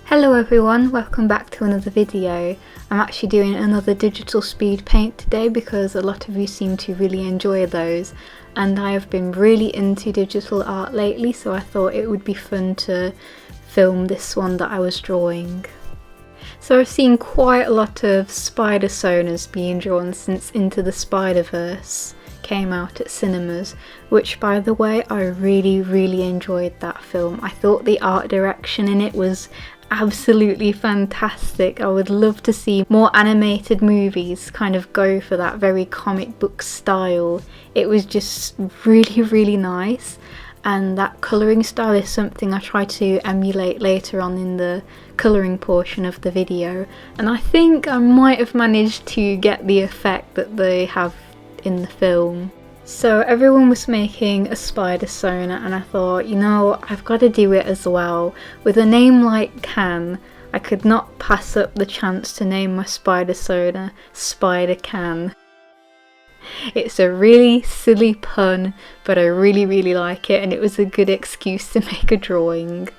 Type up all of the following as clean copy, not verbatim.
Hello everyone, welcome back to another video. I'm actually doing another digital speed paint today because a lot of you seem to really enjoy those, and I have been really into digital art lately, so I thought it would be fun to film this one that I was drawing. So I've seen quite a lot of Spider-Sonas being drawn since Into the Spider-Verse came out at cinemas, which by the way I really enjoyed that film. I thought the art direction in it was absolutely fantastic. I would love to see more animated movies kind of go for that very comic book style. It was just really nice, and that colouring style is something I try to emulate later on in the colouring portion of the video, and I think I might have managed to get the effect that they have in the film. So everyone was making a Spider-Sona, and I thought, you know, I've got to do it as well. With a name like Can, I could not pass up the chance to name my Spider-Sona Spider Can. It's a really silly pun, but I really like it, and it was a good excuse to make a drawing.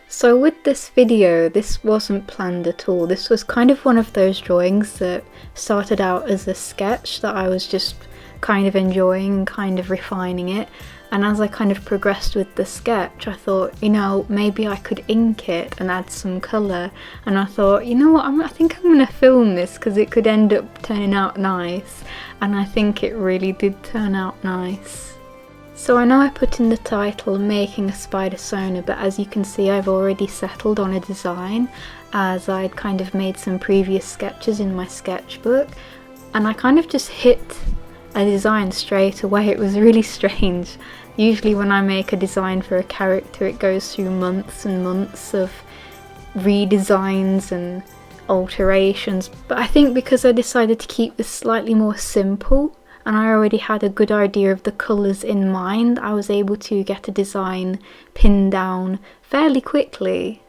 So with this video, this wasn't planned at all. This was kind of one of those drawings that started out as a sketch that I was just kind of enjoying and kind of refining it, and as I kind of progressed with the sketch I thought, you know, maybe I could ink it and add some colour, and I thought, you know what, I think I'm going to film this because it could end up turning out nice, and I think it really did turn out nice. So I know I put in the title Making a Spider-Sona, but as you can see I've already settled on a design as I'd kind of made some previous sketches in my sketchbook, and I kind of just hit a design straight away. It was really strange. Usually when I make a design for a character it goes through months and months of redesigns and alterations, but I think because I decided to keep this slightly more simple and I already had a good idea of the colours in mind, I was able to get a design pinned down fairly quickly.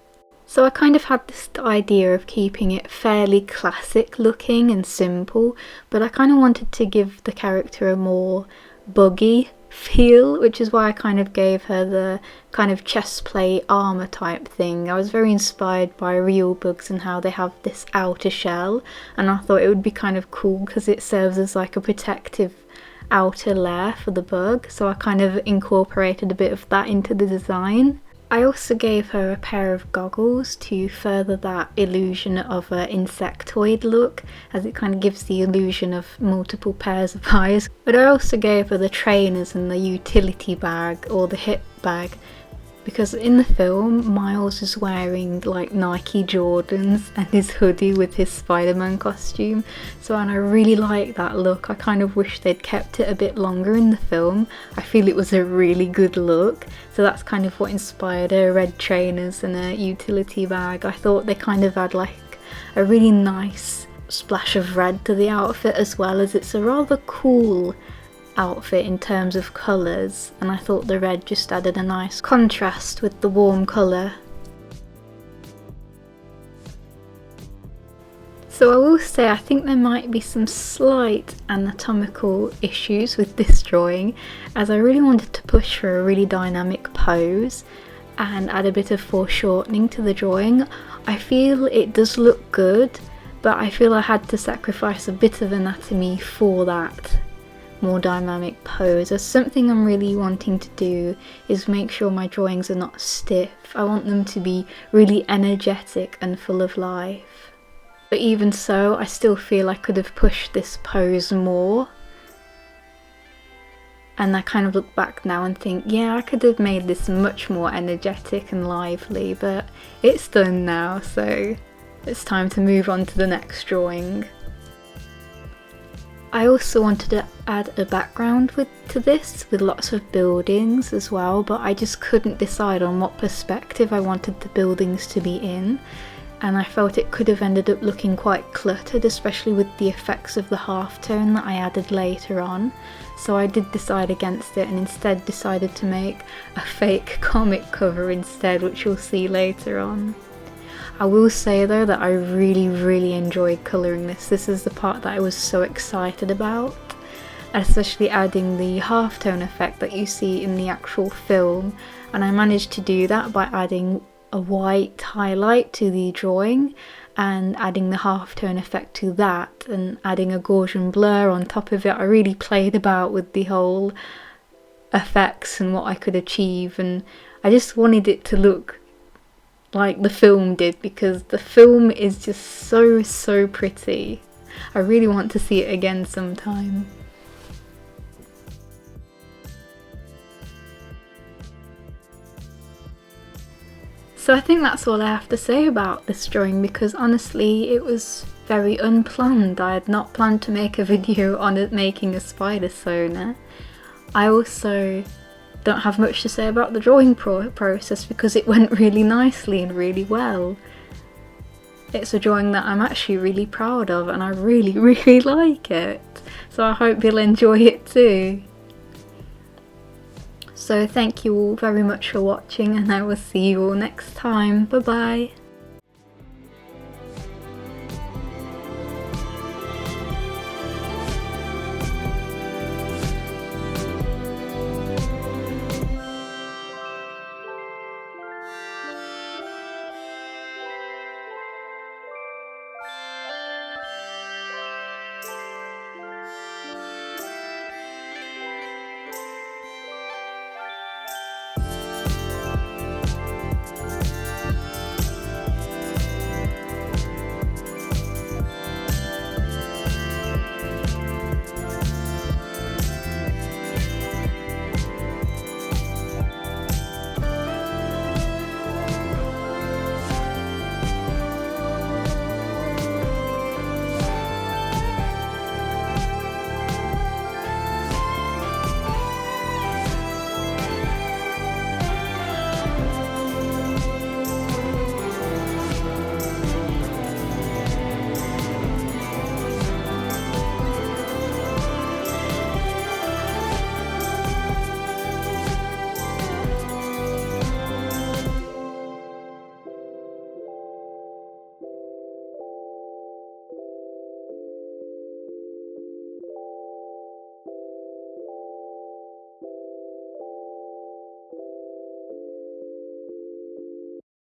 So I kind of had this idea of keeping it fairly classic looking and simple, but I kind of wanted to give the character a more buggy feel, which is why I kind of gave her the kind of chest plate armour type thing. I was very inspired by real bugs and how they have this outer shell, and I thought it would be kind of cool because it serves as like a protective outer layer for the bug, so I kind of incorporated a bit of that into the design. I also gave her a pair of goggles to further that illusion of an insectoid look, as it kind of gives the illusion of multiple pairs of eyes. But I also gave her the trainers and the utility bag, or the hip bag, because in the film Miles is wearing like Nike Jordans and his hoodie with his Spider-Man costume, and I really like that look. I kind of wish they'd kept it a bit longer in the film. I feel it was a really good look, so that's kind of what inspired her red trainers and a utility bag. I thought they kind of had like a really nice splash of red to the outfit, as well as it's a rather cool outfit in terms of colours, and I thought the red just added a nice contrast with the warm colour. So I will say I think there might be some slight anatomical issues with this drawing, as I really wanted to push for a really dynamic pose and add a bit of foreshortening to the drawing. I feel it does look good, but I feel I had to sacrifice a bit of anatomy for that more dynamic pose, as something I'm really wanting to do is make sure my drawings are not stiff. I want them to be really energetic and full of life. But even so, I still feel I could have pushed this pose more, and I kind of look back now and think, yeah, I could have made this much more energetic and lively, but it's done now, so it's time to move on to the next drawing. I also wanted to add a background to this with lots of buildings as well, but I just couldn't decide on what perspective I wanted the buildings to be in, and I felt it could have ended up looking quite cluttered, especially with the effects of the halftone that I added later on. So I did decide against it and instead decided to make a fake comic cover instead, which you'll see later on. I will say though that I really enjoyed colouring this. This is the part that I was so excited about, especially adding the halftone effect that you see in the actual film, and I managed to do that by adding a white highlight to the drawing and adding the halftone effect to that and adding a Gaussian blur on top of it. I really played about with the whole effects and what I could achieve, and I just wanted it to look like the film did, because the film is just so pretty. I really want to see it again sometime. So I think that's all I have to say about this drawing, because honestly it was very unplanned. I had not planned to make a video on it making a Spider-Sona. I also don't have much to say about the drawing process because it went really nicely and really well. It's a drawing that I'm actually really proud of and I really like it. So I hope you'll enjoy it too. So thank you all very much for watching, and I will see you all next time. Bye bye.